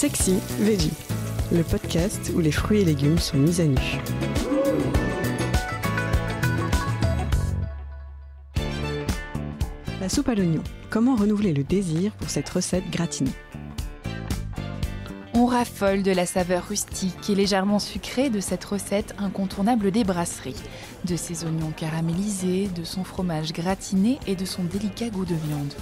Sexy Veggie, le podcast où les fruits et légumes sont mis à nu. La soupe à l'oignon. Comment renouveler le désir pour cette recette gratinée? On raffole de la saveur rustique et légèrement sucrée de cette recette incontournable des brasseries, de ses oignons caramélisés, de son fromage gratiné et de son délicat goût de viande.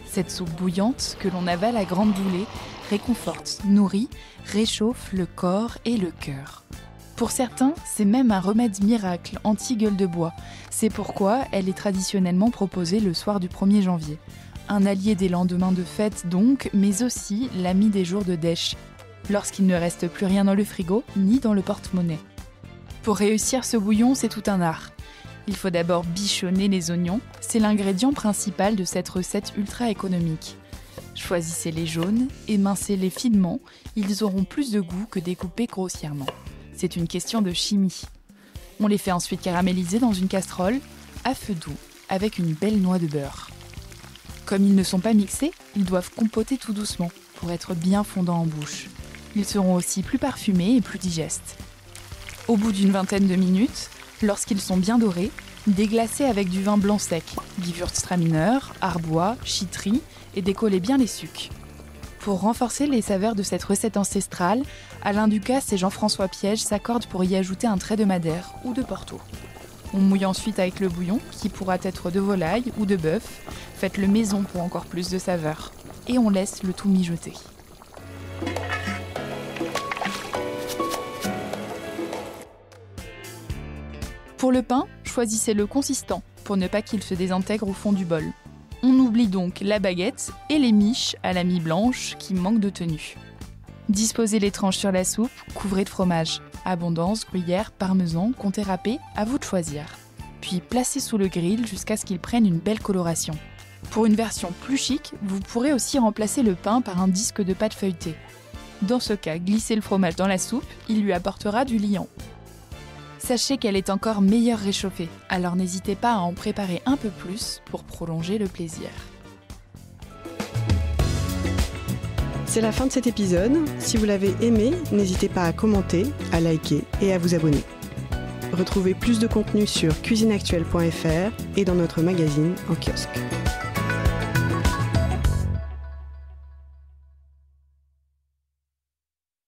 Cette soupe bouillante, que l'on avale à grande boulée, réconforte, nourrit, réchauffe le corps et le cœur. Pour certains, c'est même un remède miracle anti-gueule de bois. C'est pourquoi elle est traditionnellement proposée le soir du 1er janvier. Un allié des lendemains de fête donc, mais aussi l'ami des jours de dèche, lorsqu'il ne reste plus rien dans le frigo ni dans le porte-monnaie. Pour réussir ce bouillon, c'est tout un art. Il faut d'abord bichonner les oignons, c'est l'ingrédient principal de cette recette ultra économique. Choisissez les jaunes, émincez-les finement, ils auront plus de goût que découpés grossièrement. C'est une question de chimie. On les fait ensuite caraméliser dans une casserole, à feu doux, avec une belle noix de beurre. Comme ils ne sont pas mixés, ils doivent compoter tout doucement, pour être bien fondants en bouche. Ils seront aussi plus parfumés et plus digestes. Au bout d'une vingtaine de minutes, lorsqu'ils sont bien dorés, déglacez avec du vin blanc sec, Gewürztraminer, Arbois, Chitry et décollez bien les sucs. Pour renforcer les saveurs de cette recette ancestrale, Alain Ducasse et Jean-François Piège s'accordent pour y ajouter un trait de madère ou de Porto. On mouille ensuite avec le bouillon, qui pourra être de volaille ou de bœuf. Faites-le maison pour encore plus de saveur. Et on laisse le tout mijoter. Pour le pain, choisissez-le consistant, pour ne pas qu'il se désintègre au fond du bol. On oublie donc la baguette et les miches à la mie blanche qui manquent de tenue. Disposez les tranches sur la soupe, couvrez de fromage. Abondance, gruyère, parmesan, comté râpé, à vous de choisir. Puis placez sous le grill jusqu'à ce qu'il prenne une belle coloration. Pour une version plus chic, vous pourrez aussi remplacer le pain par un disque de pâte feuilletée. Dans ce cas, glissez le fromage dans la soupe, il lui apportera du liant. Sachez qu'elle est encore meilleure réchauffée, alors n'hésitez pas à en préparer un peu plus pour prolonger le plaisir. C'est la fin de cet épisode. Si vous l'avez aimé, n'hésitez pas à commenter, à liker et à vous abonner. Retrouvez plus de contenu sur cuisineactuelle.fr et dans notre magazine en kiosque.